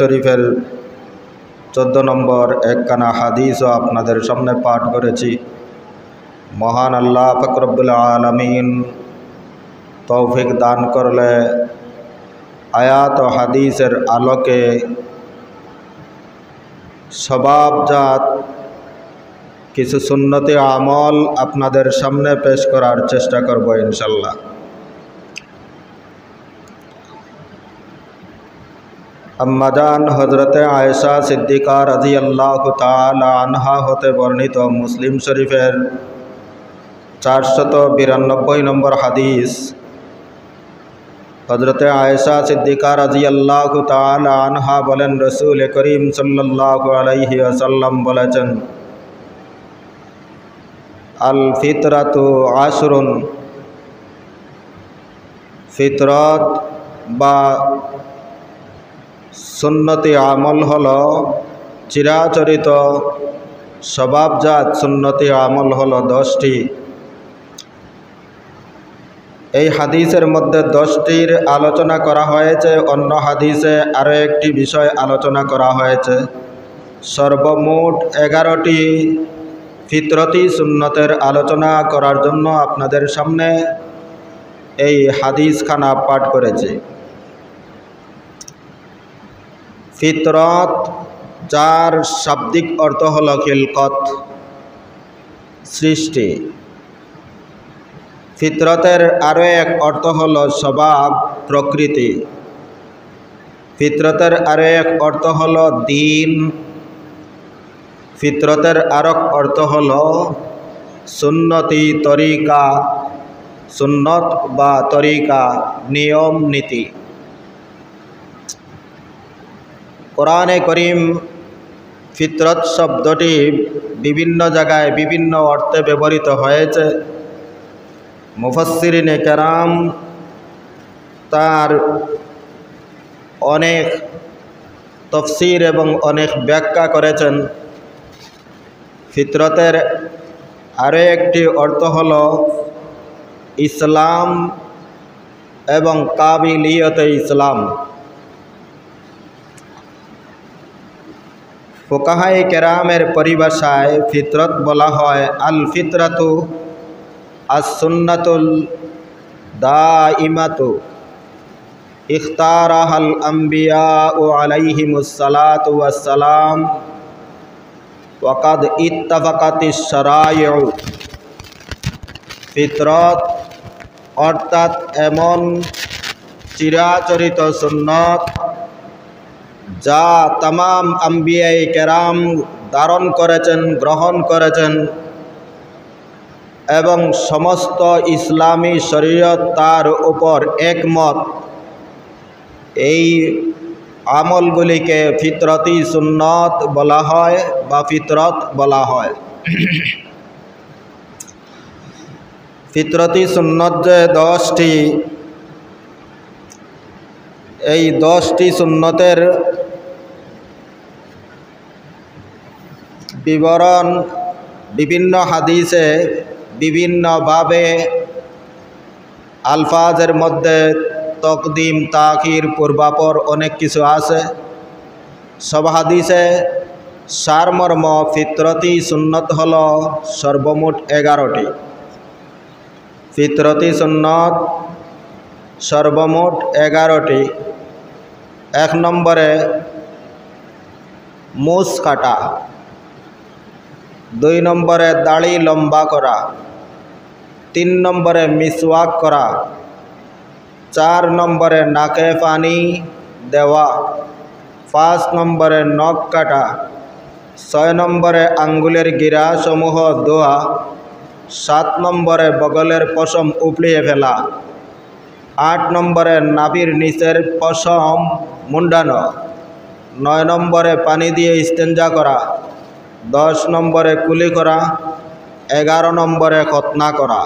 শরীফের 14 নম্বর একখানা হাদিসও আপনাদের সামনে পাঠ করেছি। মহান আল্লাহ পাক রব্বুল আলামিন তৌফিক দান করলে আয়াত ও হাদিসের আলোকে স্বভাবজাত কিছু সুন্নতি আমল আপনাদের সামনে পেশ করার চেষ্টা করব ইনশাল্লাহ। আম্মাজান হযরতে আয়েশা সিদ্দিকা রাদিয়াল্লাহু তাআলা আনহা হতে বর্ণিত মুসলিম শরীফের 492 নম্বর হাদিস। হযরতে আয়েশা সিদ্দিকা রাদিয়াল্লাহু তাআলা আনহা বলেন, রাসূল করিম সাল্লাল্লাহু আলাইহি ওয়াসাল্লাম বলেছেন, আল ফিতরাতু আশরুন, ফিতরত বা সুন্নতি আমল হলো চিরাচরিত স্বভাবজাত সুন্নতি আমল হলো 10টি। এই হাদিসের মধ্যে 10টির আলোচনা করা হয়েছে, অন্য হাদিসে আরও একটি বিষয় আলোচনা করা হয়েছে। সর্বমোট 11টি ফিতরতি সুন্নতের আলোচনা করার জন্য আপনাদের সামনে এই হাদিসখানা পাঠ করেছি। ফিতরত, যার শাব্দিক অর্থ হল খিলকত, সৃষ্টি। ফিতরতের আরও এক অর্থ হল স্বভাব, প্রকৃতি। ফিতরতের আরও এক অর্থ হল দ্বীন। ফিতরতের আরেক অর্থ হল সুন্নতি, তরিকা, সুন্নত বা তরিকা, নিয়ম নীতি। কোরআনে করিম ফিতরত শব্দটি বিভিন্ন জায়গায় বিভিন্ন অর্থে ব্যবহৃত হয়েছে। মুফাসসিরিনে কেরাম তার অনেক তাফসীর এবং অনেক ব্যাখ্যা করেছেন। ফিতরতের আরও একটি অর্থ হল ইসলাম এবং কাবিলিয়তে ইসলাম। ফুকাহায়ে কেরামের পরিভাষায় ফিতরত বলা হয় আল ফিতরাতু আস-সুন্নাতুল দাইমাতু ইখতারাহাল আম্বিয়াউ আলাইহিমুস সালাতু ওয়াস সালাম ওয়া কাদ ইত্তাফাকাতিশ শারাইউ। ফিতরত অর্থাৎ এমন চিরাচরিত সুন্নত যা তামাম আম্বিয়ায়ে কেরাম ধারণ করেছেন, গ্রহণ করেছেন এবং সমস্ত ইসলামী শরীয়ত তার উপর একমত। এই আমলগুলিকে ফিতরতি সুন্নত বলা হয় বা ফিতরত বলা হয়। ফিতরতি সুন্নত যে 10টি, এই 10টি সুন্নতের বিবরণ বিভিন্ন হাদিসে বিভিন্নভাবে আলফাজের মধ্যে তকদিম, তাখির, পূর্বাপর অনেক কিছু আছে। সব হাদিসে সারমর্ম ফিতরতি সুন্নত হল সর্বমোট 11টি। ফিতরতি সুন্নত সর্বমোট 11টি। 1 নম্বরে মুছ কাটা, 2 নম্বরে দাড়ি লম্বা করা, 3 নম্বরে মিসওয়াক করা, 4 নম্বরে নাকে পানি দেওয়া, 5 নম্বরে নখ কাটা, 6 নম্বরে আঙ্গুলের গিরা সমূহ ধোয়া, 7 নম্বরে বগলের পশম উপড়িয়ে ফেলা, 8 নম্বরে নাভির নিচের পশম মুন্ডানো, 9 নম্বরে পানি দিয়ে ইস্তেঞ্জা করা, 10 নম্বরে কুলি করা, 11 নম্বরে খতনা করা।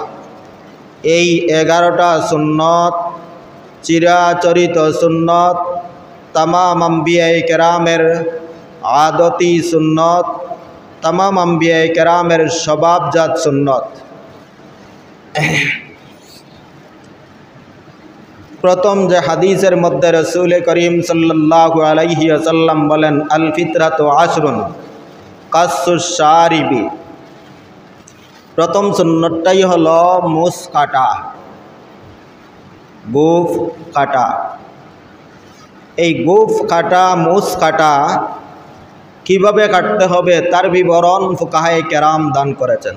এই 11টা সুন্নত চিরাচরিত সুন্নত, तमाम अम्बिया केरामेर आदती सुन्नत, तमाम अम्बिया केरामेर स्वभावजात सुन्नत। প্রথম যে হাদিসের মধ্যে রসুল করিম সাল্লাল্লাহু আলাইহি ওয়াসাল্লাম বলেন আল ফিতরাতু আশরুন কাসসুশ শারিবি, প্রথম সুন্নতটাই হলো মুছ কাটা, গোঁফ কাটা। এই গোঁফ কাটা, মুছ কাটা কিভাবে কাটতে হবে তার বিবরণ ফুকাহায়ে কেরাম দান করেছেন।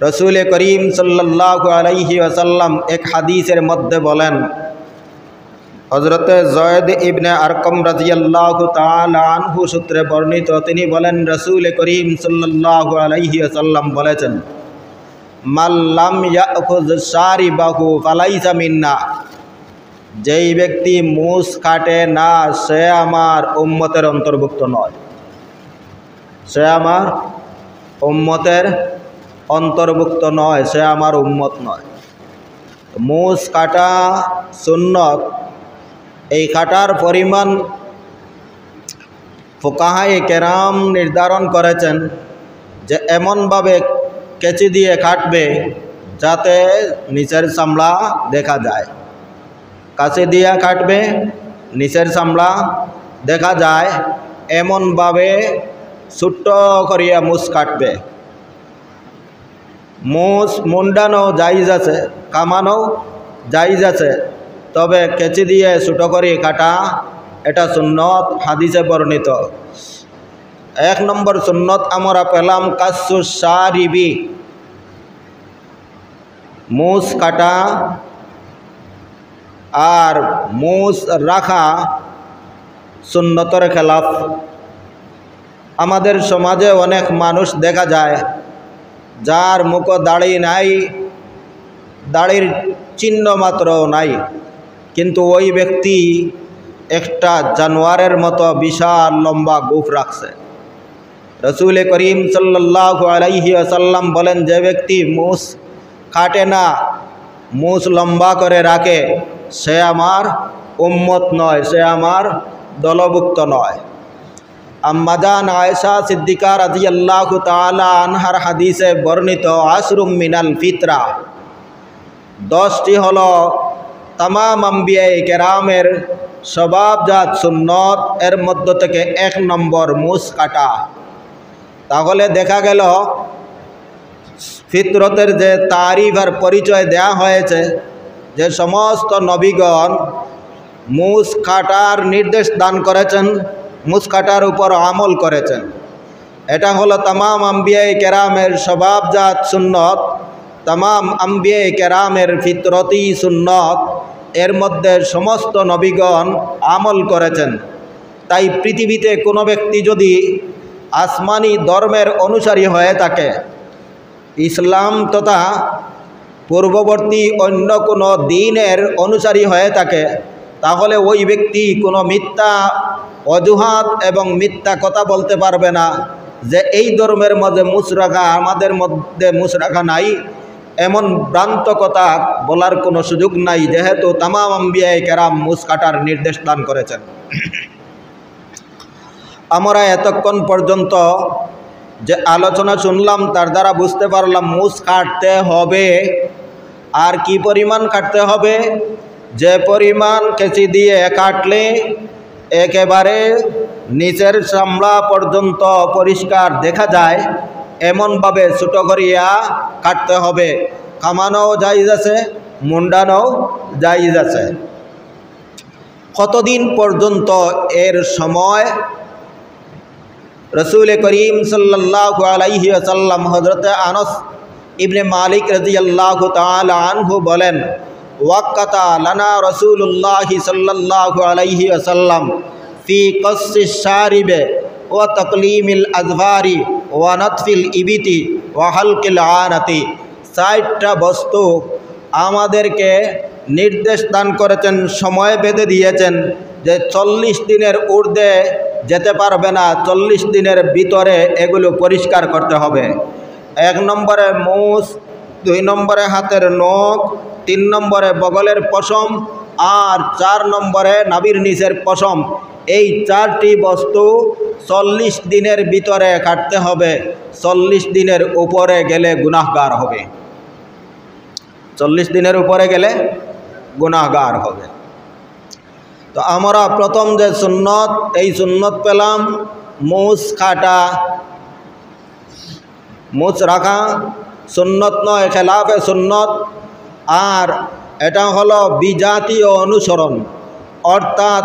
রসুল করিম সাল্লাল্লাহু আলাইহি ওয়াসাল্লাম এক হাদিসের মধ্যে বলেন, হযরত যয়েদ ইবনে আরকম রাদিয়াল্লাহু তাআলা আনহু সূত্রে বর্ণিত, তিনি বলেন রসুল করিম সাল্লাল্লাহু আলাইহি ওয়াসাল্লাম বলেছেন, মাল্লাম ইয়াখুয শারিবাহু ফালাইসা মিন্না, যেই ব্যক্তি মুছ কাটে না সে আমার উম্মতের অন্তর্ভুক্ত নয়, সে আমার উম্মতের অন্তর্ভুক্ত নয়, সে আমার উম্মত নয়। মুছ কাটা সুন্নত। এই কাটার পরিমাণ ফুকাহায়ে কেরাম নির্ধারণ করেছেন যে এমনভাবে কেচি দিয়ে কাটবে যাতে নিচের চামড়া দেখা যায়, কাছে দিয়ে কাটবে নিচের চামড়া দেখা যায়, এমনভাবে ছোট্ট করিয়া মুছ কাটবে। মুছ মুন্ডানো জায়েজ আছে, কামানো জায়েজ আছে, তবে কেচি দিয়ে ছোট করে কাটা এটা সুন্নত, হাদিসে বর্ণিত। এক নম্বর সুন্নত আমরা পেলাম কাসসুশ শারিবি, মুছ কাটা। আর মুছ রাখা সুন্নতের খেলাফ। আমাদের সমাজে অনেক মানুষ দেখা যায় যার মুখ দাড়ি নাই, দাড়ির চিহ্ন মাত্র নাই, কিন্তু ওই ব্যক্তি একটা জানোয়ারের মতো বিশাল লম্বা গোঁফ রাখছে। রসুল করিম সাল্লাল্লাহু আলাইহি ওয়াসাল্লাম বলেন, যে ব্যক্তি মুছ কাটে না, মুছ লম্বা করে রাখে, সে আমার উম্মত নয়, সে আমার দলভুক্ত নয়। আম্মাজান আয়েশা সিদ্দিকা রাদিয়াল্লাহু তাআলা আনহার হাদিসে বর্ণিত আশরুম মিনাল ফিতরা, 10টি হলো তামাম আম্বিয়ায়ে কেরামের স্বভাবজাত সুন্নত, এর মধ্য থেকে 1 নম্বর মুছ কাটা। তাহলে দেখা গেল ফিতরতের যে তারিফ আর পরিচয় দেয়া হয়েছে, যে সমস্ত নবীগণ মুছ কাটার নির্দেশ দান করেছেন, মুছ কাটার উপর আমল করেছেন। এটা হলো তামাম আম্বিয়ায়ে কেরামের স্বভাবজাত সুন্নত, তামাম আম্বিয়ায়ে কেরামের ফিতরতি সুন্নত, এর মধ্যে সমস্ত নবীগণ আমল করেছেন। তাই পৃথিবীতে কোনো ব্যক্তি যদি আসমানি ধর্মের অনুসারী হয়ে থাকে, ইসলাম তথা পূর্ববর্তী অন্য কোনো দ্বীনের অনুসারী হয়ে থাকে, তাহলে ওই ব্যক্তি কোনো মিথ্যা অজুহাত এবং মিথ্যা কথা বলতে পারবে না যে এই ধর্মের মধ্যে মুছ রাখা, আমাদের মধ্যে মুছ রাখা নাই, এমন ভ্রান্ত কথা বলার কোনো সুযোগ নাই, যেহেতু তামাম আম্বিয়ায়ে কেরাম মুছ কাটার নির্দেশ দান করেছেন। আমরা এতক্ষণ পর্যন্ত যে আলোচনা শুনলাম তার দ্বারা বুঝতে পারলাম মুছ কাটতে হবে। আর কি পরিমাণ কাটতে হবে? যে পরিমাণ কেচি দিয়ে কাটলে একেবারে নিচের চামড়া পর্যন্ত পরিষ্কার দেখা যায়, এমনভাবে ছোট করিয়া কাটতে হবে। কামানোও জায়েজ আছে, মুন্ডানোও জায়েজ আছে। কতদিন পর্যন্ত এর সময়? রসুল করিম সাল্লাল্লাহু আলাইহি ওয়াসাল্লাম হযরত আনাস ইবনে মালিক রাদিয়াল্লাহু তাআলা আনহু বলেন, ওয়াক্কাতা লানা রাসূলুল্লাহি সাল্লাল্লাহু আলাইহি ওয়াসাল্লাম ফি কাসসিশ শারিবে ওয়া তাকলিমিল আযফারি ওয়া নাতফিল ইবিতি ওয়া হালকিল আনাতি। 60টা বস্তু আমাদেরকে নির্দেশ দান করেছেন, সময় বেঁধে দিয়েছেন যে 40 দিনের ঊর্ধ্বে যেতে পারবে না, 40 দিনের ভিতরে এগুলো পরিষ্কার করতে হবে। 1 নম্বরে মুছ, 2 নম্বরে হাতের নখ, 3 নম্বরে বগলের পশম, আর 4 নম্বরে নাভির নিচের পশম। এই 4টি বস্তু 40 দিনের ভিতরে কাটতে হবে। 40 দিনের উপরে গেলে গুনাহগার হবে। 40 দিনের উপরে গেলে গুনাহগার হবে। তো আমরা প্রথম যে সুন্নত, এই সুন্নত পেলাম মুছ কাটা, মুছ রাখা সুন্নত নয়, খেলাফে সুন্নত। আর এটা হলো বিজাতীয় অনুসরণ, অর্থাৎ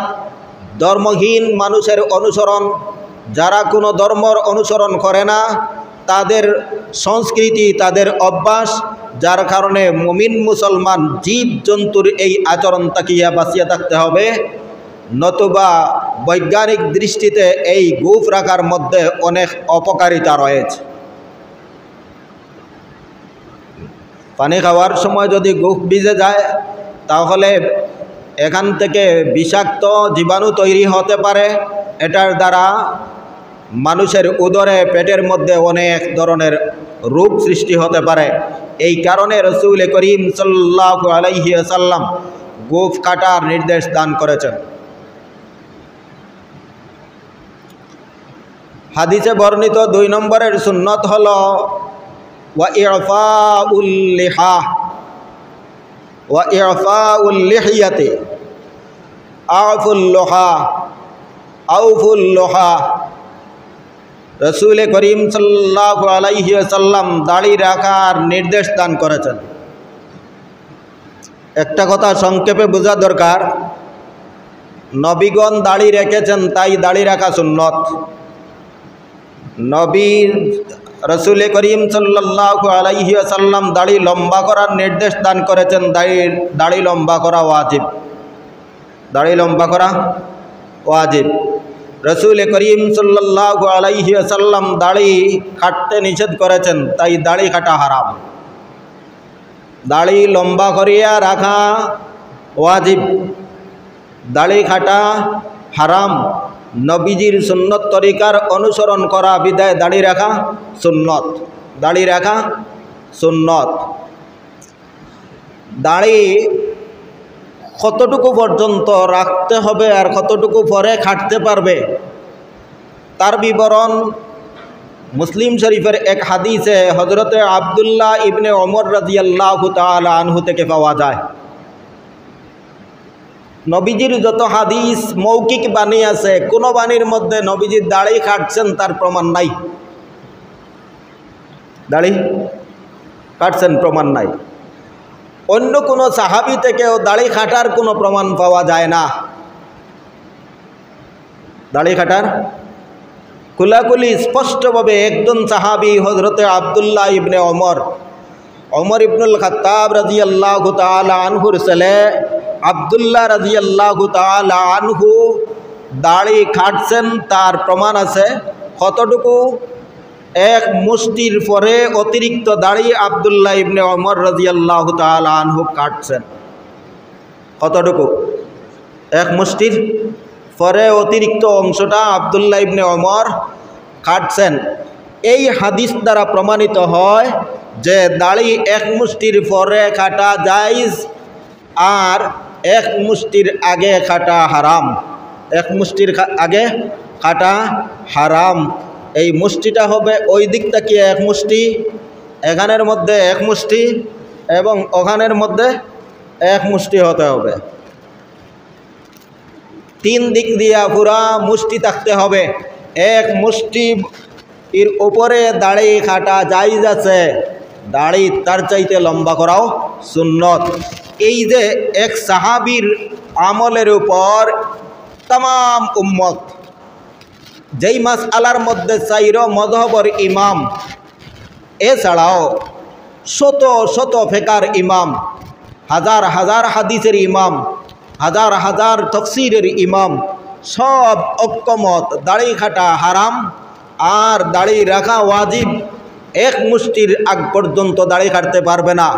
ধর্মহীন মানুষের অনুসরণ। যারা কোনো ধর্মর অনুসরণ করে না, তাদের সংস্কৃতি, তাদের অভ্যাস, যার কারণে মুমিন মুসলমান জীব জন্তুর এই আচরণ তাকিয়া বাঁচিয়ে থাকতে হবে, নতুবা বৈজ্ঞানিক দৃষ্টিতে এই গোঁফ রাখার মধ্যে অনেক অপকারিতা রয়েছে। পানি খাওয়ার সময় যদি গোঁফ ভিজে যায়, তাহলে এখান থেকে বিষাক্ত জীবাণু তৈরি হতে পারে। এটার দ্বারা মানুষের উদরে, পেটের মধ্যে অনেক ধরনের রোগ সৃষ্টি হতে পারে। এই কারণে রাসূল করিম সাল্লাল্লাহু আলাইহি ওয়াসাল্লাম গোঁফ কাটার নির্দেশ দান করেছেন। হাদিসে বর্ণিত 2 নম্বরের সুন্নত হলো ওয়া ইফাউল লিহা ওয়া ইফাউল লিহিয়াতি আফুল লোহা আউফুল লোহা। রাসূল করিম সাল্লাল্লাহু আলাইহি ওয়াসাল্লাম দাড়ি রাখার নির্দেশ দান করেছেন। একটা কথা সংক্ষেপে বোঝা দরকার, নবীগণ দাড়ি রেখেছেন, তাই দাড়ি রাখা সুন্নত। নবী রাসূল করিম সাল্লাল্লাহু আলাইহি ওয়াসাল্লাম দাড়ি লম্বা করার নির্দেশ দান করেছেন, দাড়ি লম্বা করা ওয়াজিব, দাড়ি লম্বা করা ওয়াজিব। রাসূল করিম সাল্লাল্লাহু আলাইহি ওয়াসাল্লাম দাড়ি কাটতে নিষেধ করেছেন, তাই দাড়ি কাটা হারাম। দাড়ি লম্বা করিয়া রাখা ওয়াজিব, দাড়ি কাটা হারাম। নবীজির সুন্নত তরিকার অনুসরণ করা বিধায় দাড়ি রাখা সুন্নত, দাড়ি রাখা সুন্নত। দাড়ি কতটুকু পর্যন্ত রাখতে হবে আর কতটুকু পরে কাটতে পারবে, তার বিবরণ মুসলিম শরীফের এক হাদিসে হযরতে আব্দুল্লাহ ইবনে ওমর রাদিয়াল্লাহু তাআলা আনহু থেকে পাওয়া যায়। নবীজির যত হাদিস মৌখিক বাণী আছে, কোনো বাণীর মধ্যে নবীজির দাড়ি কাটছেন তার প্রমাণ নাই, দাড়ি কাটছেন প্রমাণ নাই। অন্য কোনো সাহাবী থেকেও দাড়ি কাটার কোনো প্রমাণ পাওয়া যায় না। দাড়ি কাটার কুলাকুলি স্পষ্টভাবে একজন সাহাবী হযরতে আব্দুল্লাহ ইবনে ওমর, ওমর ইবনুল খাত্তাব রাদিয়াল্লাহু তাআলা আনহুর ছেলে আব্দুল্লাহ রাদিয়াল্লাহু তাআলা আনহু দাড়ি কাটছেন, তার প্রমাণ আছে। কতটুকু? এক মুষ্টির পরে অতিরিক্ত দাড়ি আব্দুল্লাহ ইবনে ওমর রাদিয়াল্লাহু তাআলা আনহু কাটছেন। কতটুকু? এক মুষ্টির পরে অতিরিক্ত অংশটা আব্দুল্লাহ ইবনে ওমর কাটছেন। এই হাদিস দ্বারা প্রমাণিত হয় যে দাড়ি এক মুষ্টির পরে কাটা জায়েজ আর এক মুষ্টির আগে কাটা হারাম। এক মুষ্টির আগে কাটা হারাম। এই মুষ্টিটা হবে ওই দিক থেকে এক মুষ্টি, এখানের মধ্যে এক মুষ্টি এবং ওখানের মধ্যে এক মুষ্টি হতে হবে। 3 দিক দিয়া পুরা মুষ্টি থাকতে হবে। এক মুষ্টি এর উপরে দাড়ি কাটা জায়েজ আছে, দাড়ি তার চাইতে লম্বা করাও সুন্নত। এই যে এক সাহাবীর আমলের উপর तमाम উম্মত, যেই মাসআলার মধ্যে 4 মযহবের ইমাম, এছাড়াও শত শত ফিকহের ইমাম, হাজার হাজার হাদিসের ইমাম, হাজার হাজার তাফসীরের ইমাম, সব ঐক্যমত দাড়ি কাটা হারাম আর দাড়ি রাখা ওয়াজিব। এক মুষ্টির আগ পর্যন্ত দাড়ি কাটতে পারবে না।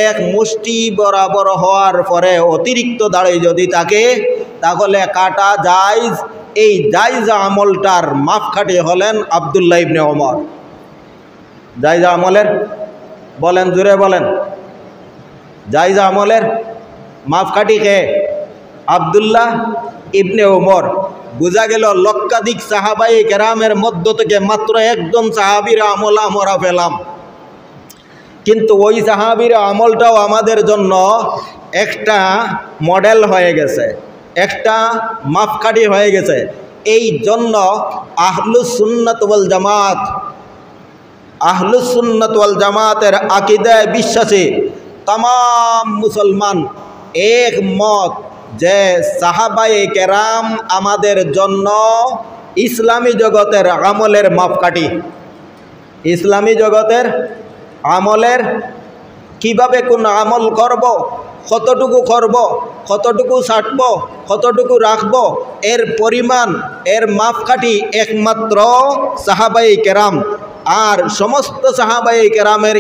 এক মুষ্টি বরাবর হওয়ার পরে অতিরিক্ত দাড়ি যদি থাকে তাহলে কাটা জায়েজ। এই জায়েজ আমলটার মাপকাঠি হলেন আব্দুল্লাহ ইবনে ওমর। জায়েজ আমলের বলেন, জোরে বলেন, জায়েজ আমলের মাপকাঠি কে? আব্দুল্লাহ ইবনে ওমর। বোঝা গেল লক্ষাধিক সাহাবায়ে কেরামের মধ্য থেকে মাত্র একজন সাহাবীর আমল আমরা পেলাম, কিন্তু ওই সাহাবীর আমলটাও আমাদের জন্য একটা মডেল হয়ে গেছে, একটা মাপকাঠি হয়ে গেছে। এই জন্য আহলুস সুন্নাত ওয়াল জামাত, আহলুস সুন্নাত ওয়াল জামাতের আকীদায় বিশ্বাসী तमाम মুসলমান একমত যে সাহাবায়ে কেরাম আমাদের জন্য ইসলামী জগতের আমলের মাপকাঠি। ইসলামী জগতের আমলের কিভাবে কোন আমল করব, কতটুকু করব, কতটুকু ছাড়ব, কতটুকু রাখব, এর পরিমাণ, এর মাপকাঠি একমাত্র সাহাবায়ে কেরাম। আর সমস্ত সাহাবায়ে কেরামের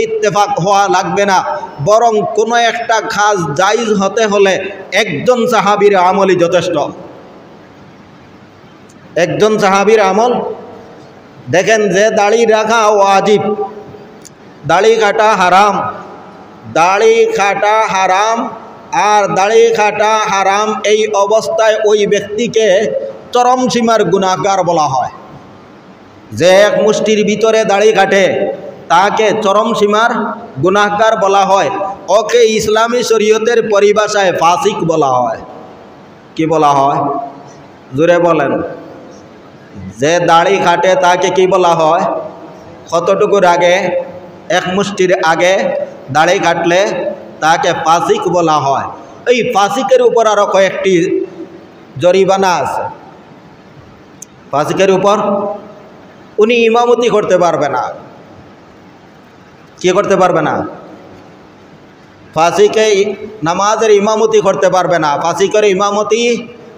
ইত্তেফাক হওয়া লাগবে না, বরং কোনো একটা কাজ জায়েজ হতে হলে একজন সাহাবীর আমলই যথেষ্ট। একজন সাহাবীর আমল। দেখেন যে দাড়ি রাখা ওয়াজিব, দাড়ি কাটা হারাম, দাড়ি কাটা হারাম, আর দাড়ি কাটা হারাম এই অবস্থায় ওই ব্যক্তিকে চরম সীমার গুনাহগার বলা হয়। যে এক মুষ্টির ভিতরে দাড়ি কাটে তাকে চরম সীমার গুনাহগার বলা হয়। ওকে ইসলামী শরীয়তের পরিভাষায় ফাসিক বলা হয়। কি বলা হয়? জোরে বলেন। যে দাড়ি কাটে তাকে কি বলা হয়? কতটুকুর আগে? এক মুষ্টির আগে দাড়ি কাটলে তাকে ফাসিক বলা হয়। এই ফাসিকের উপর আরও কয়েকটি জরিমানা আছে। ফাসিকের উপর উনি ইমামতি করতে পারবে না। কি করতে পারবে না? ফাসিকে নামাজের ইমামতি করতে পারবে না। ফাসিকের ইমামতি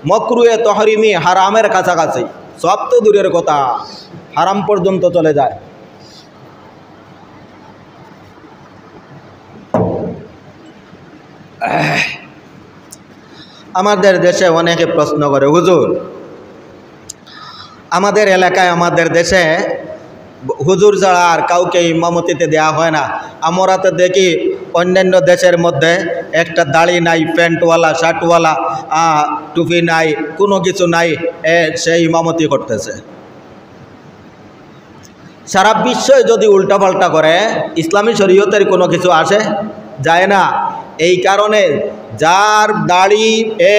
মকরুয়ে তহরিমি, হারামের কাছাকাছি। সব তো দূরের কথা, হারাম পর্যন্ত চলে যায়। আমাদের দেশে অনেকে প্রশ্ন করে, হুজুর আমাদের এলাকায়, আমাদের দেশে হুজুর ছাড়া আর কাউকে ইমামতিতে দেওয়া হয় না। আমরা তো দেখি অন্যান্য দেশের মধ্যে একটা দাড়ি নাই, প্যান্টওয়ালা, শার্টওয়ালা, টুপি নাই, কোনো কিছু নাই, সে ইমামতি করতেছে। সারা বিশ্বই যদি উল্টাপাল্টা করে, ইসলামী শরীয়তের কোনো কিছু আসে যায় না। এই কারণে যার দাড়ি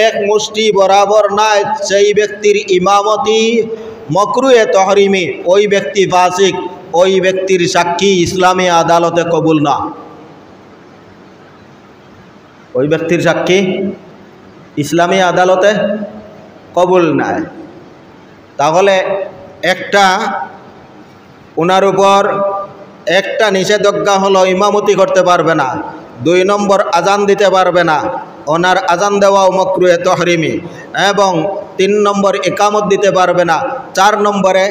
এক মুষ্টি বরাবর নাই সেই ব্যক্তির ইমামতি মকরুয়ে তহরিমি, ওই ব্যক্তি ফাসিক, ওই ব্যক্তির সাক্ষী ইসলামী আদালতে কবুল না। ওই ব্যক্তির সাক্ষী ইসলামী আদালতে কবুল নাই। তাহলে একটা ওনার উপর একটা নিষেধাজ্ঞা হলো ইমামতি করতে পারবে না। 2 নম্বর আজান দিতে পারবে না, ওনার আজান দেওয়াও মাকরুহে তাহরিমি। এবং 3 নম্বর ইকামত দিতে পারবে না। 4 নম্বরে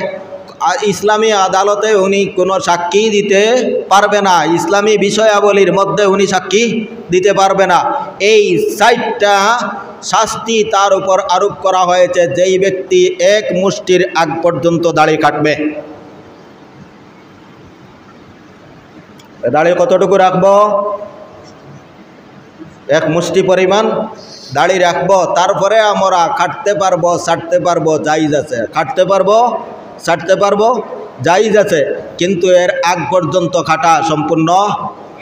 ইসলামী আদালতে উনি কোনো সাক্ষী দিতে পারবে না, ইসলামী বিষয়াবলীর মধ্যে উনি সাক্ষী দিতে পারবে না। এই 4টা শাস্তি তার উপর আরোপ করা হয়েছে যেই ব্যক্তি এক মুষ্টির আগ পর্যন্ত দাড়ি কাটবে। দাড়ি কতটুকু রাখবো? এক মুষ্টি পরিমাণ দাড়ি রাখবো। তারপরে আমরা কাটতে পারবো, ছাড়তে পারবো, জায়েজ আছে। কাটতে পারবো, ছাড়তে পারবো, জায়েজ আছে, কিন্তু এর আগ পর্যন্ত কাটা সম্পূর্ণ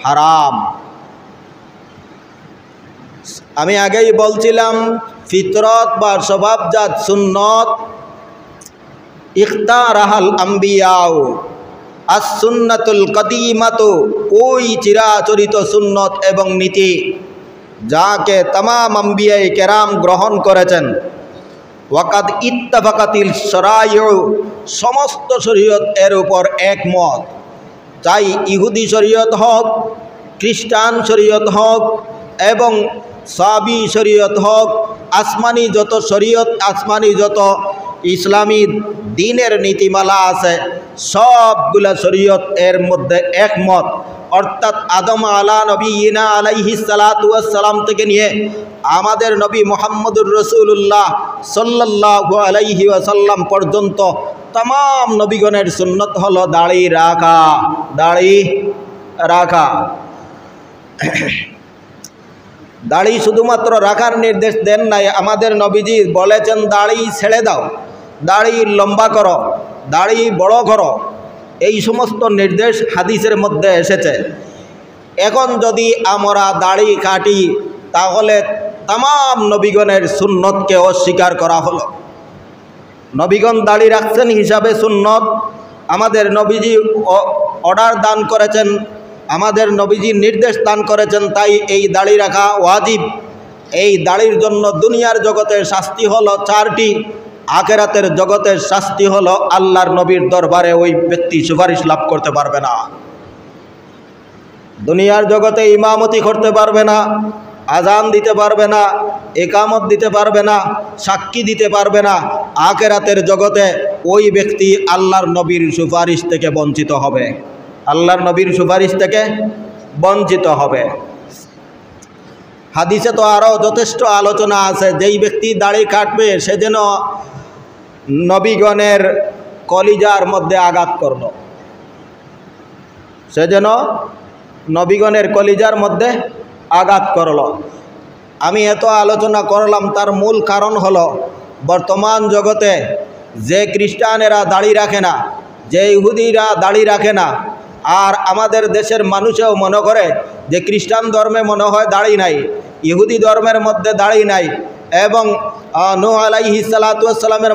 হারাম। আমি আগেই বলছিলাম, ফিতরত বা স্বভাবজাত সুন্নত ইখতারাহাল আম্বিয়াও, আর সুন্নাতুল কদিমাতু, ওই চিরাচরিত সুন্নত এবং নীতি যাকে তামাম আম্বিয়ায়ে কেরাম গ্রহণ করেছেন। ওয়াকাদ ইত্তাফাকাতিল শরাইউ, সমস্ত শরীয়ত এর উপর একমত। চাই ইহুদি শরীয়ত হোক, খ্রিস্টান শরীয়ত হোক এবং সাবি শরীয়ত হোক, আসমানি যত শরীয়ত, আসমানি যত ইসলামী দ্বীনের নীতিমালা আছে, সবগুলা শরীয়ত এর মধ্যে একমত। অর্থাৎ আদম আলা নবীনা আলাইহিস সালাতু ওয়াস সালাম থেকে নিয়ে আমাদের নবী মুহাম্মদুর রাসূলুল্লাহ সাল্লাল্লাহু আলাইহি ওয়াসাল্লাম পর্যন্ত तमाम নবীগণের সুন্নত হলো দাড়ি রাখা। দাড়ি রাখা, দাড়ি শুধুমাত্র রাখার নির্দেশ দেন নাই, আমাদের নবীজি বলেছেন দাড়ি ছেড়ে দাও, দাড়ি লম্বা করো, দাড়ি বড় করো। এই সমস্ত নির্দেশ হাদিসের মধ্যে এসেছে। এখন যদি আমরা দাড়ি কাটি তাহলে तमाम নবীগণের সুন্নতকে অস্বীকার করা হলো। নবীগণ দাড়ি রাখছেন হিসাবে সুন্নত, আমাদের নবীজি অর্ডার দান করেছেন, আমাদের নবীজি নির্দেশ দান করেছেন, তাই এই দাড়ি রাখা ওয়াজিব। এই দাড়ির জন্য দুনিয়ার জগতের শাস্তি হলো চারটি, আখিরাতের জগতের শাস্তি হলো আল্লাহর নবীর দরবারে ওই ব্যক্তি সুপারিশ লাভ করতে পারবে না। দুনিয়ার জগতে ইমামতি করতে পারবে না, আজান দিতে পারবে না, একামত দিতে পারবে না, সাক্ষী দিতে পারবে না। আখিরাতের জগতে ওই ব্যক্তি আল্লাহর নবীর সুপারিশ থেকে বঞ্চিত হবে, আল্লাহর নবীর সুপারিশ থেকে বঞ্চিত হবে। হাদিসে তো আরও যথেষ্ট আলোচনা আছে, যেই ব্যক্তি দাড়ি কাটবে সে যেন নবীগণের কলিজার মধ্যে আঘাত করল, সে যেন নবীগণের কলিজার মধ্যে আঘাত করল। আমি এত আলোচনা করলাম তার মূল কারণ হলো বর্তমান জগতে যে খ্রিস্টানেরা দাড়ি রাখে না, যে ইহুদিরা দাড়ি রাখে না, আর আমাদের দেশের মানুষও মনে করে যে খ্রিস্টান ধর্মে মনে হয় দাড়ি নাই, ইহুদি ধর্মের মধ্যে দাড়ি নাই, এবং নূহ আলাইহিস সালাতু ওয়াস সালামের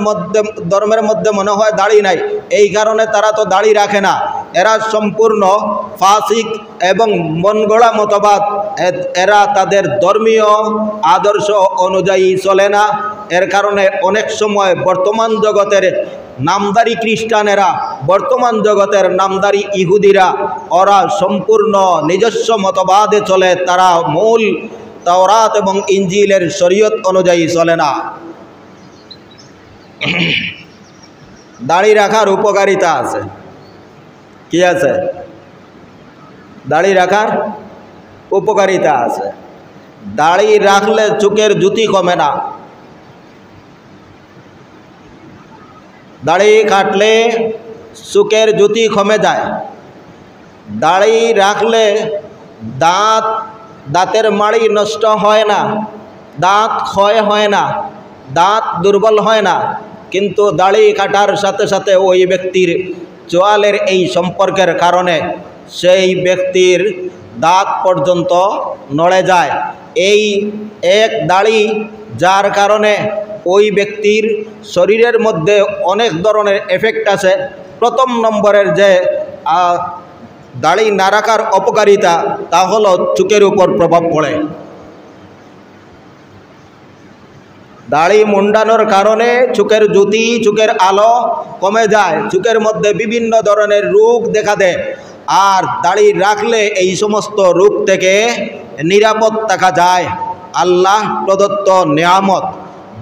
ধর্মের মধ্যে মনে হয় দাড়ি নাই, এই কারণে তারা তো দাড়ি রাখে না। এরা সম্পূর্ণ ফাসিক এবং মনগড়া মতবাদ। এরা তাদের ধর্মীয় আদর্শ অনুযায়ী চলে না। এর কারণে অনেক সময় বর্তমান জগতের নামদারি খ্রিস্টানেরা, বর্তমান জগতের নামদারি ইহুদিরা, ওরা সম্পূর্ণ নিজস্ব মতবাদে চলে, তারা মূল তাওরাত এবং ইঞ্জিলের শরীয়ত অনুযায়ী চলে না। দাড়ি রাখার উপকারিতা আছে, কি আছে? দাড়ি রাখার উপকারিতা আছে। দাড়ি রাখলে চোখের জ্যোতি কমে না, দাড়ি কাটলে চোখের জ্যোতি কমে যায়। দাড়ি রাখলে দাঁতের মাড়ি নষ্ট হয় না, দাঁত ক্ষয় হয় না, দাঁত দুর্বল হয় না। কিন্তু দাড়ি কাটার সাথে সাথে ওই ব্যক্তির চোয়ালের এই সম্পর্কের কারণে সেই ব্যক্তির দাঁত পর্যন্ত নড়ে যায়। এই এক দাড়ি যার কারণে ওই ব্যক্তির শরীরের মধ্যে অনেক ধরনের এফেক্ট আছে। প্রথম নম্বরের যে দাড়ি না রাখার অপকারিতা তা হলো চোখের উপর প্রভাব পড়ে। দাড়ি মুন্ডানোর কারণে চোখের জ্যোতি, চোখের আলো কমে যায়, চোখের মধ্যে বিভিন্ন ধরনের রোগ দেখা দেয়। আর দাড়ি রাখলে এই সমস্ত রোগ থেকে নিরাপদ থাকা যায়। আল্লাহ প্রদত্ত নেয়ামত।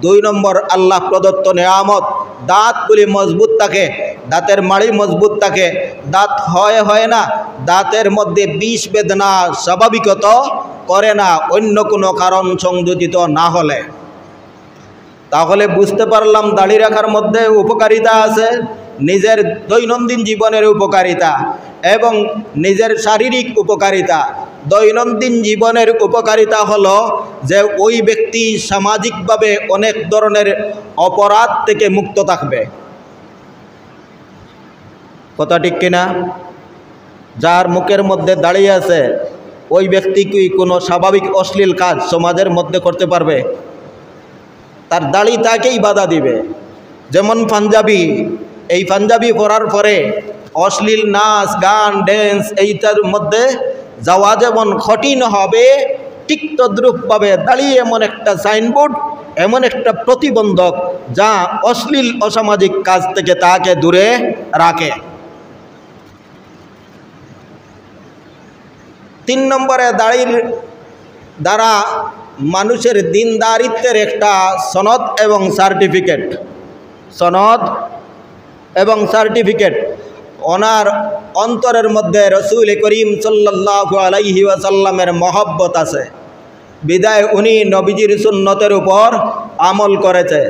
2 নম্বর আল্লাহ প্রদত্ত নেয়ামত, দাঁতগুলি মজবুত থাকে, দাঁতের মাড়ি মজবুত থাকে, দাঁত হয় না, দাঁতের মধ্যে বিষ বেদনা স্বাভাবিকত করে না অন্য কোনো কারণ সংযোজিত না হলে। তাহলে বুঝতে পারলাম দাড়ি রাখার মধ্যে উপকারিতা আছে, নিজের দৈনন্দিন জীবনের উপকারিতা এবং নিজের শারীরিক উপকারিতা। দৈনন্দিন জীবনের উপকারিতা হলো যে ওই ব্যক্তি সামাজিকভাবে অনেক ধরনের অপরাধ থেকে মুক্ত থাকবে। কথা ঠিক কিনা? যার মুখের মধ্যে দাঁড়িয়ে আছে ওই ব্যক্তি কি কোনো স্বাভাবিক অশ্লীল কাজ সমাজের মধ্যে করতে পারবে? তার দাড়ি তাকেই বাধা দিবে। যেমন পাঞ্জাবি, এই পাঞ্জাবি পরার পরে অশ্লীল নাচ গান ড্যান্স এইটার মধ্যে যাওয়া যেমন কঠিন হবে, ঠিক তদ্রূপভাবে দাড়ি এমন একটা সাইনবোর্ড, এমন একটা প্রতিবন্ধক যা অশ্লীল অসামাজিক কাজ থেকে তাকে দূরে রাখে। 3 নম্বরে দাড়ির দ্বারা মানুষের দিনদারিত্বের একটা সনদ এবং সার্টিফিকেট, সনদ এবং সার্টিফিকেট। ওনার অন্তরের মধ্যে রসুল করিম সাল্লাল্লাহু আলাইহি ওয়াসাল্লামের মহব্বত আছে, বিদায় উনি নবীজির সুন্নতের উপর আমল করেছে।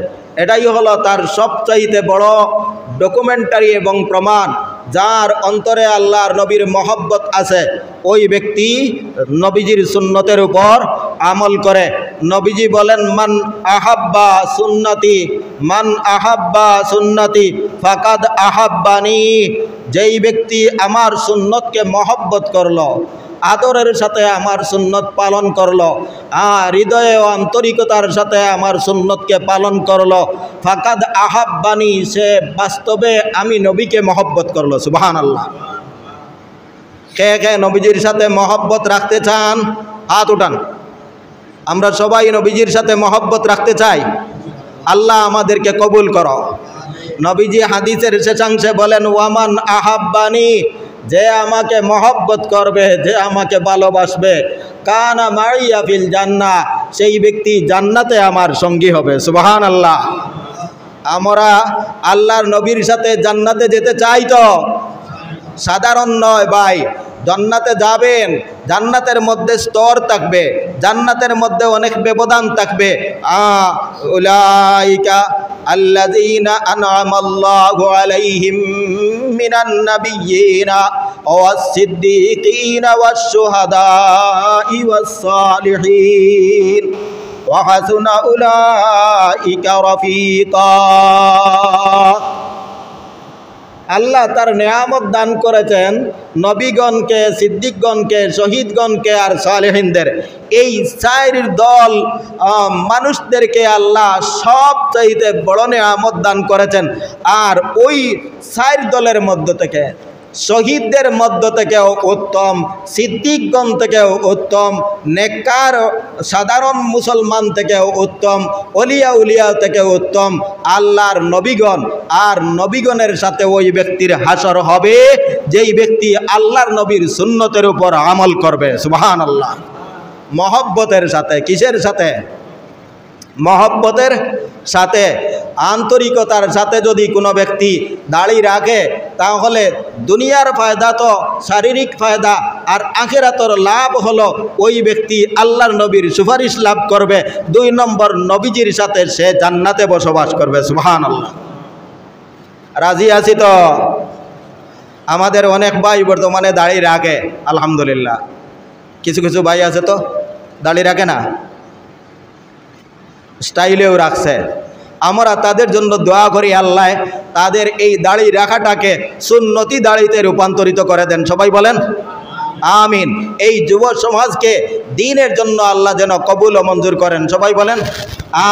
এটাই হলো তার সবচাইতে বড় ডকুমেন্টারি এবং প্রমাণ। যার অন্তরে আল্লাহর নবীর মহব্বত আছে ওই ব্যক্তি নবীজির সুন্নতের উপর আমল করে। নবীজি বলেন, মান আহাব্বা সুন্নতি, মান আহাব্বা সুন্নতি ফাকাদ আহাব্বানি। যেই ব্যক্তি আমার সুন্নতকে মহব্বত করলো, আদরের সাথে আমার সুন্নত পালন করলো, হৃদয়ে ও আন্তরিকতার সাথে আমার সুন্নতকে পালন করলো, ফাকাদ আহাব্বানি, সে বাস্তবে আমি নবীকে মহব্বত করলো। সুবহানাল্লাহ। কে কে নবীজির সাথে মহব্বত রাখতে চান? হাত উঠান। আমরা সবাই নবীজির সাথে মহব্বত রাখতে চাই। আল্লাহ আমাদেরকে কবুল করো। নবীজি হাদিসের শেষাংশে বলেন, ওয়ামান আহাব্বানি, যে আমাকে মহব্বত করবে, যে আমাকে ভালোবাসবে, কানা মাইয়া ফিল জান্নাহ, সেই ব্যক্তি জান্নাতে আমার সঙ্গী হবে। সুবহানাল্লাহ। আমরা আল্লাহর নবীর সাথে জান্নাতে যেতে চাই তো? সাধারণ নয় ভাই, জান্নাতে যাবেন, জান্নাতের মধ্যে স্তর থাকবে, জান্নাতের মধ্যে অনেক ব্যবধান থাকবে। উলাইকা আল্লাযীনা আন'আমাল্লাহু আলাইহিম মিনান নাবিয়্যিনা ওয়াস সিদ্দীকিনা ওয়াশ শুহাদাই ওয়াস সালিহিন ওয়া হাসুনা উলাইকা রাফীকা। আল্লাহ তার নেয়ামত দান করেছেন নবীগণকে, সিদ্দিকগণকে, শহীদগণকে আর সালেহিনদের। এই চার দল মানুষদেরকে আল্লাহ সবচাইতে বড় নেয়ামত দান করেছেন। আর ওই চার দলের মধ্য থেকে, শহীদদের মধ্য থেকেও উত্তম, সিদ্দিকগণ থেকেও উত্তম, নেককার সাধারণ মুসলমান থেকেও উত্তম, অলিয়া উলিয়া থেকেও উত্তম আল্লাহর নবীগণ। আর নবীগণের সাথে ওই ব্যক্তির হাসর হবে যেই ব্যক্তি আল্লাহর নবীর সুন্নতের উপর আমল করবে। সুবহানাল্লাহ। মহব্বতের সাথে। কিসের সাথে? মহব্বতের সাথে, আন্তরিকতার সাথে যদি কোনো ব্যক্তি দাড়ি রাখে, তাহলে দুনিয়ার ফায়দা তো শারীরিক ফায়দা, আর আখিরাতের লাভ হলো ওই ব্যক্তি আল্লাহর নবীর সুপারিশ লাভ করবে। 2 নম্বর, নবীজির সাথে সে জান্নাতে বসবাস করবে। সুবহানাল্লাহ। রাজি আছি তো? আমাদের অনেক ভাই বর্তমানে দাড়ি রাখে, আলহামদুলিল্লাহ। কিছু কিছু ভাই আছে তো দাড়ি রাখে না, স্টাইলেও রাখছে। আমরা তাদের জন্য দোয়া করি, আল্লাহ তাদের এই দাড়ি রাখাটাকে সুন্নতি দাড়িতে রূপান্তরিত করে দেন। সবাই বলেন আমিন। এই যুব সমাজকে দ্বীনের জন্য আল্লাহ যেন কবুল ও মঞ্জুর করেন। সবাই বলেন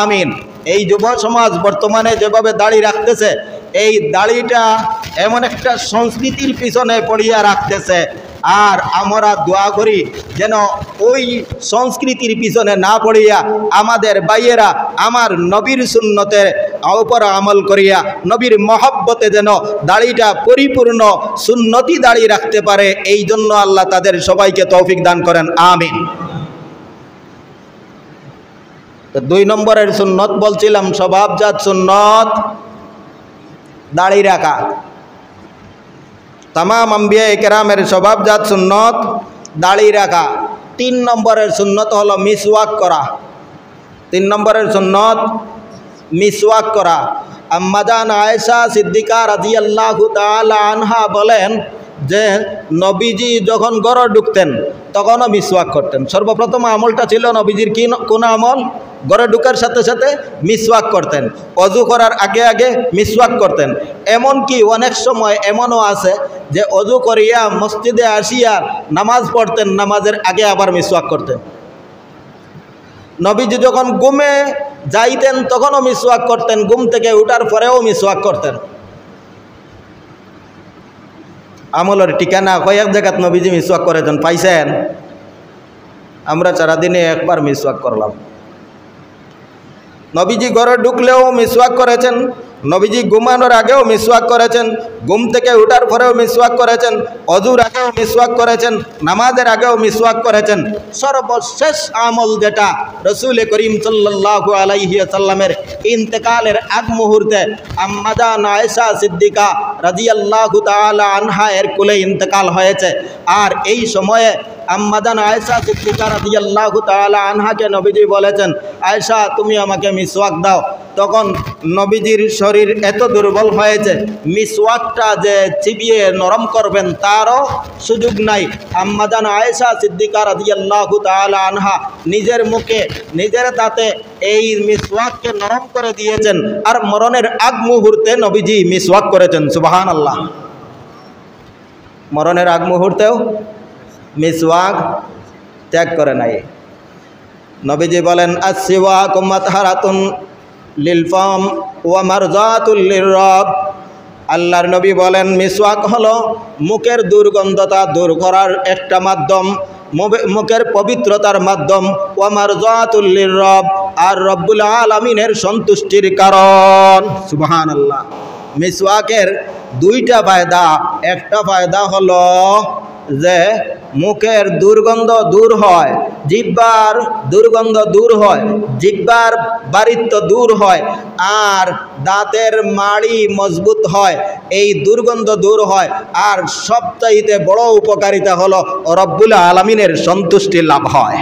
আমিন। এই যুব সমাজ বর্তমানে যেভাবে দাড়ি রাখতেছে, এই দাড়িটা এমন একটা সংস্কৃতির পিছনে পড়িয়া রাখতেছে। আর আমরা দোয়া করি যেন ওই সংস্কৃতির পিছনে না পড়িয়া আমাদের ভাইয়েরা আমার নবীর সুন্নতের উপর আমল করিয়া নবীর মহব্বতে যেন দাড়িটা পরিপূর্ণ সুন্নতি দাড়ি রাখতে পারে। এই জন্য আল্লাহ তাদের সবাইকে তৌফিক দান করেন। আমিন। তো 2 নম্বরের সুন্নত বলছিলাম, স্বভাবজাত সুন্নত দাড়ি রাখা। तमाम अम्बिया केरामेर स्वभावजात सुन्नत दाढ़ी रखा। 3 নম্বরের सुन्नत हलो मिसवाक करा। 3 নম্বরের सुन्नत मिसवाक करा। अम्माजान आयशा सिद्दीका रादियाल्लाहु ताआला आनहा बोलेन যে নবীজি যখন ঘরে ঢুকতেন তখনও মিসওয়াক করতেন। সর্বপ্রথম আমলটা ছিল নবীজির কি কোন আমল? ঘরে ঢুকার সাথে সাথে মিসওয়াক করতেন, অজু করার আগে আগে মিসওয়াক করতেন। এমনকি অনেক সময় এমনও আছে যে অজু করিয়া মসজিদে আসিয়া নামাজ পড়তেন, নামাজের আগে আবার মিসওয়াক করতেন। নবীজি যখন ঘুমে যাইতেন তখনও মিসওয়াক করতেন, ঘুম থেকে উঠার পরেও মিসওয়াক করতেন। আমলের ঠিকানা কয়েক জায়গাত নবীজি মিসওয়াক করেছেন, পাইছেন? আমরা সারাদিনে একবার মিসওয়াক করলাম। নবীজি ঘরে ঢুকলেও মিসওয়াক করেছেন, নবীজি ঘুমানোর আগেও মিসওয়াক করেছেন, ঘুম থেকে উঠার পরেও মিসওয়াক করেছেন, অজুর আগেও মিসওয়াক করেছেন, নামাজের আগেও মিসওয়াক করেছেন। সর্বশেষ আমল যেটা রসুল করিম সাল্লাল্লাহু আলাইহি ওয়াসাল্লামের ইন্তেকালের আগ মুহূর্তে আম্মাজান আয়েশা সিদ্দিকা রাদিয়াল্লাহু তাআলা আনহা এর কোলে ইন্তেকাল হয়েছে। আর এই সময়ে আম্মাজান আয়েশা সিদ্দিকা রাদিয়াল্লাহু তাআলা আনহাকে নবীজি বলেছেন, আয়েশা তুমি আমাকে মিসওয়াক দাও। তখন নবীজির শরীর এত দুর্বল হয়েছে, মিসওয়াকটা যে চিবিয়ে নরম করবেন তারও সুযোগ নাই। আম্মাজান আয়েশা সিদ্দিকা রাদিয়াল্লাহু তাআলা আনহা নিজের মুখে নিজের দাঁতে এই মিসওয়াককে নরম করে দিয়েছেন। আর মরণের আগ মুহূর্তে নবীজি মিসওয়াক করেছেন। সুবহানাল্লাহ। মরণের আগ মুহূর্তেও মিসওয়াক ত্যাগ করে নাই। নবীজি বলেন আসসিওয়াকু মাতহারাতুন লিল ফাম ওয়া মারজাতুল লিররাব। আল্লাহর নবী বলেন মিসওয়াক হলো মুখের দুর্গন্ধতা দূর করার একটা মাধ্যম, মুখের পবিত্রতার মাধ্যম, ওয়া মারজাতুল লিররাব, আর রব্বুল আলামিনের সন্তুষ্টির কারণ। সুবহানাল্লাহ। মিসওয়াকের দুইটা ফায়দা। একটা ফায়দা হলো যে মুখের দুর্গন্ধ দূর হয়, জিহ্বার দুর্গন্ধ দূর হয়, জিহ্বার বারিত্ব দূর হয়, আর দাঁতের মাড়ি মজবুত হয়, এই দুর্গন্ধ দূর হয়। আর সবচাইতে বড় উপকারিতা হলো রব্বুল আলামিনের সন্তুষ্টি লাভ হয়।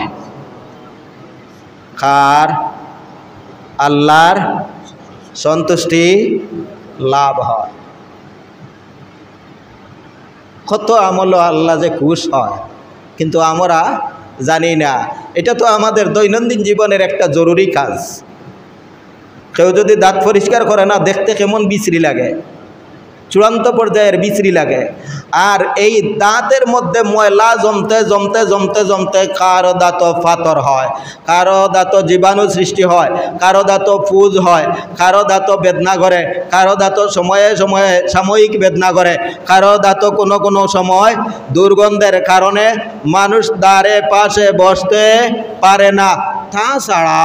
কার? আল্লাহর সন্তুষ্টি লাভ হয়। কত আমল আল্লাহ যে খুশ হয়, কিন্তু আমরা জানি না। এটা তো আমাদের দৈনন্দিন জীবনের একটা জরুরি কাজ। কেউ যদি দাঁত পরিষ্কার করে না, দেখতে কেমন বিশ্রী লাগে, চূড়ান্ত পর্যায়ের বিশ্রী লাগে। আর এই দাঁতের মধ্যে ময়লা জমতে জমতে জমতে জমতে কারো দাঁত ফাতর হয়, কারো দাঁত জীবাণু সৃষ্টি হয়, কারো দাঁত ফুজ হয়, কারো দাঁত বেদনা করে, কারো দাঁত সময়ে সময়ে সাময়িক বেদনা করে, কারো দাঁত কোনো কোনো সময় দুর্গন্ধের কারণে মানুষ দ্বারে পাশে বসতে পারে না। তাছাড়া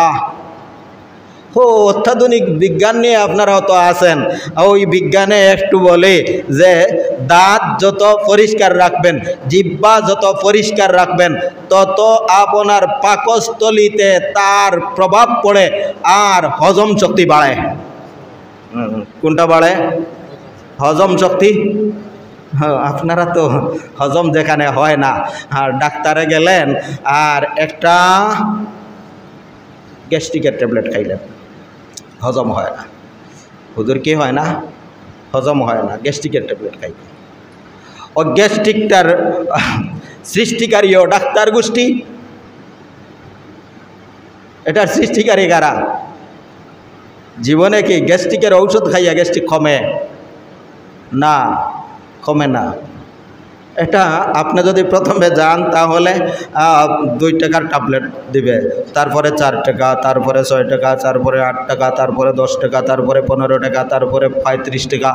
অত্যাধুনিক বিজ্ঞান নিয়ে আপনারাও তো আছেন, ওই বিজ্ঞানে একটু বলে যে দাঁত যত পরিষ্কার রাখবেন, জিহ্বা যত পরিষ্কার রাখবেন, তত আপনার পাকস্থলীতে তার প্রভাব পড়ে আর হজম শক্তি বাড়ে। কোনটা বাড়ে? হজম শক্তি। হ্যাঁ, আপনারা তো হজম যেখানে হয় না, আর ডাক্তারে গেলেন আর একটা গ্যাস্ট্রিকের ট্যাবলেট খাইলেন, হজম হয় না। হুজুর কি হয় না? হজম হয় না, গ্যাস্ট্রিকের ট্যাবলেট খাই। ও গ্যাস্ট্রিকটার সৃষ্টিকারীও ডাক্তার গোষ্ঠী, এটার সৃষ্টিকারী কারা? জীবনে কি গ্যাস্ট্রিকের ঔষধ খাইয়া গ্যাস্ট্রিক কমে? না, কমে না। এটা আপনি যদি প্রথমে যান তাহলে 2 টাকার ট্যাবলেট দিবে, তারপরে 4 টাকা, তারপরে 6 টাকা, তারপরে 8 টাকা, তারপরে 10 টাকা, তারপরে 15 টাকা, তারপরে 35 টাকা।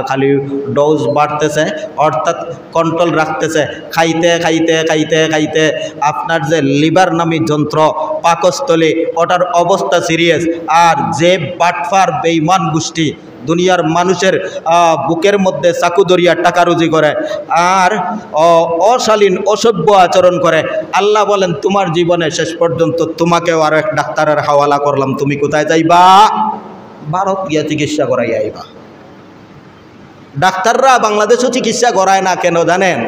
খালি ডোজ বাড়তেছে, অর্থাৎ কন্ট্রোল রাখতেছে। খাইতে খাইতে খাইতে খাইতে আপনার যে লিভার নামী যন্ত্র, পাকস্থলী, ওটার অবস্থা সিরিয়াস। আর যে বাটফার বেঈমান গোষ্ঠী দুনিয়ার মানুষের বুকের মধ্যে চাকু দরিয়া টাকা রুজি করে আর অশালীন অসভ্য আচরণ করে, আল্লাহ বলেন তোমার জীবনে শেষ পর্যন্ত তোমাকেও আরো এক ডাক্তারের হাওয়ালা করলাম, তুমি কোথায় যাইবা? ভারত গিয়া চিকিৎসা করাই আইবা। ডাক্তাররা বাংলাদেশও চিকিৎসা করায় না কেন জানেন?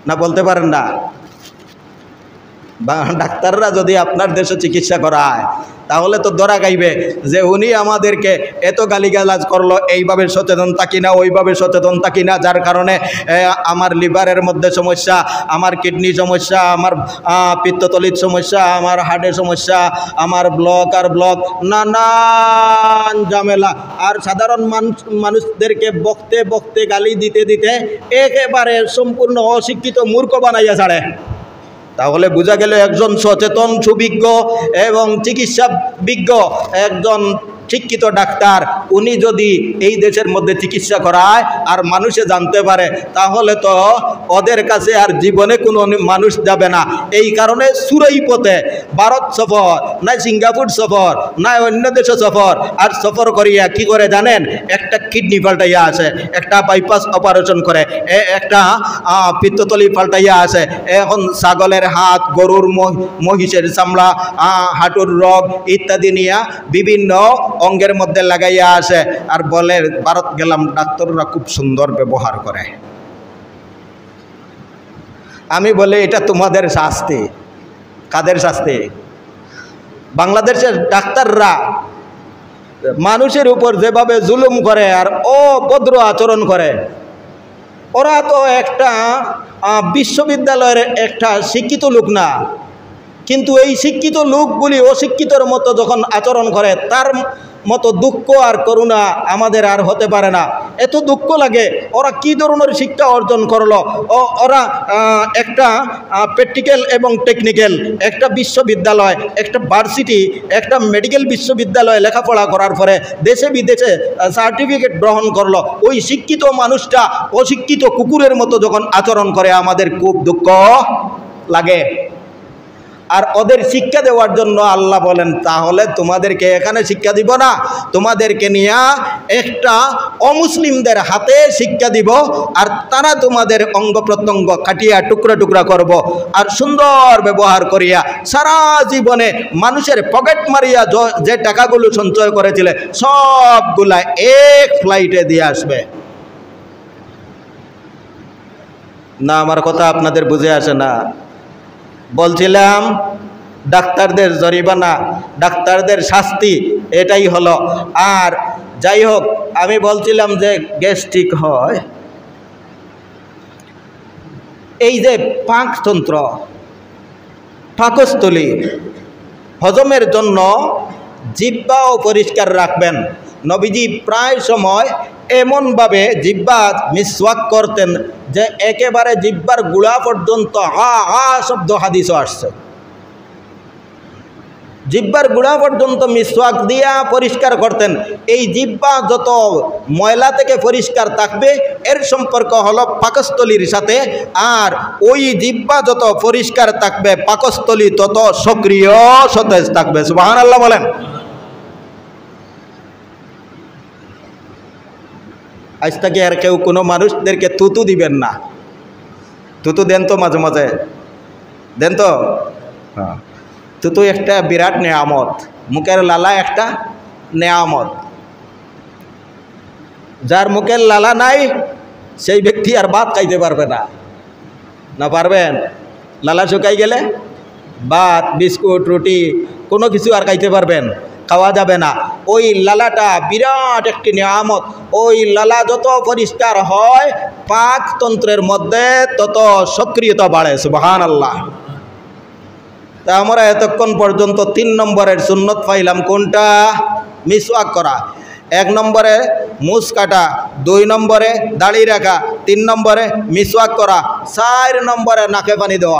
না বলতে পারেন না? ডাক্তাররা যদি আপনার দেশে চিকিৎসা করায় তাহলে তো ধরা গাইবে যে উনি আমাদেরকে এত গালিগালাজ করলো, এইভাবে সচেতন থাকি না, ওইভাবে সচেতন থাকি না, যার কারণে আমার লিভারের মধ্যে সমস্যা, আমার কিডনি সমস্যা, আমার পিত্তথলির সমস্যা, আমার হার্টের সমস্যা, আমার ব্লক আর ব্লক, নানান ঝামেলা। আর সাধারণ মানুষদেরকে বকতে বকতে গালি দিতে দিতে একেবারে সম্পূর্ণ অশিক্ষিত মূর্খ বানাইয়া ছাড়ে। তাহলে বোঝা গেল একজন সচেতন, সুবিজ্ঞ এবং চিকিৎসা বিজ্ঞ একজন শিক্ষিত ডাক্তার উনি যদি এই দেশের মধ্যে চিকিৎসা করায় আর মানুষে জানতে পারে, তাহলে তো ওদের কাছে আর জীবনে কোনো মানুষ যাবে না। এই কারণে সুরাই পথে ভারত সফর, না সিঙ্গাপুর সফর, না অন্য দেশে সফর, আর সফর করিয়া কি করে জানেন? একটা কিডনি পাল্টাইয়া আসে, একটা বাইপাস অপারেশন করে, একটা পিত্তথলি পাল্টাইয়া আসে, এখন ছাগলের হাত, গরুর মহিষের চামড়া, হাঁটুর রোগ ইত্যাদি নিয়ে বিভিন্ন অঙ্গের মধ্যে লাগাইয়া আসে আর বলে ভারত গেলাম, ডাক্তাররা খুব সুন্দর ব্যবহার করে। আমি বলি এটা তোমাদের শাস্তি। কাদের শাস্তি? বাংলাদেশের ডাক্তাররা মানুষের উপর যেভাবে জুলুম করে আর অভদ্র আচরণ করে, ওরা তো একটা বিশ্ববিদ্যালয়ের একটা শিক্ষিত লোক না, কিন্তু এই শিক্ষিত লোকগুলি অশিক্ষিতর মতো যখন আচরণ করে, মতো দুঃখ আর করুণা আমাদের আর হতে পারে না। এত দুঃখ লাগে ওরা কি ধরনের শিক্ষা অর্জন করলো। ওরা একটা প্র্যাকটিক্যাল এবং টেকনিক্যাল একটা বিশ্ববিদ্যালয়, একটা ভার্সিটি, একটা মেডিকেল বিশ্ববিদ্যালয়ে লেখাপড়া করার পরে দেশে বিদেশে সার্টিফিকেট গ্রহণ করলো। ওই শিক্ষিত মানুষটা অশিক্ষিত কুকুরের মতো যখন আচরণ করে আমাদের খুব দুঃখ লাগে। আর ওদের শিক্ষা দেওয়ার জন্য আল্লাহ বলেন, তাহলে তোমাদেরকে এখানে শিক্ষা দিব না, তোমাদেরকে নিয়ে একটা অমুসলিমদের হাতে শিক্ষা দিব, আর তারা তোমাদের অঙ্গ প্রত্যঙ্গ কাটিয়া টুকরা টুকরা করব, আর সুন্দর ব্যবহার করিয়া সারা জীবনে মানুষের পকেট মারিয়া যে টাকাগুলো সঞ্চয় করেছিলে সবগুলা এক ফ্লাইটে দিয়ে আসবে। না, আমার কথা আপনাদের বুঝে আসে না। বলছিলাম ডাক্তারদের জরিমানা, ডাক্তারদের শাস্তি, এটাই হলো। আর যাই হোক, আমি বলছিলাম যে গ্যাস্ট্রিক হয়, এই যে পাকতন্ত্র, পাকস্থলী, হজমের জন্য জিহ্বাও পরিষ্কার রাখবেন। নবীজি প্রায় সময় এমনভাবে জিহ্বা মিসওয়াক করতেন যে একেবারে জিহ্বার গুড়া পর্যন্ত হা হা শব্দ হাদিসও আসছে। জিহ্বার গুড়া পর্যন্ত মিসওয়াক দিয়া পরিষ্কার করতেন। এই জিহ্বা যত ময়লা থেকে পরিষ্কার থাকবে এর সম্পর্ক হলো পাকস্থলীর সাথে, আর ওই জিহ্বা যত পরিষ্কার থাকবে পাকস্থলী তত সক্রিয় সতেজ থাকবে। সুবহানাল্লাহ বলেন। আজ থেকে আর কেউ কোনো মানুষদেরকে তুতু দিবেন না। তুতু দেন তো মাঝে মাঝে, দেন তো। হ্যাঁ, তুতু একটা বিরাট নেয়ামত, মুখের লালা একটা নেয়ামত। যার মুখের লালা নাই সেই ব্যক্তি আর ভাত খাইতে পারবে না। না পারবেন? লালা শুকাই গেলে ভাত, বিস্কুট, রুটি কোনো কিছু আর খাইতে পারবেন? খাওয়া যাবে না। ওই লালাটা বিরাট একটি নিয়ামত। ওই লালা যত পরিষ্কার হয় পাকতন্ত্রের মধ্যে তত সক্রিয়তা বাড়ে। সুবহানাল্লাহ। তা আমরা এতক্ষণ পর্যন্ত 3 নম্বরের সুন্নত পাইলাম। কোনটা? মিসওয়াক করা। 1 নম্বরে মুছ কাটা, 2 নম্বরে দাড়ি রাখা, 3 নম্বরে মিসওয়াক করা, 4 নম্বরে নাকে পানি দেওয়া।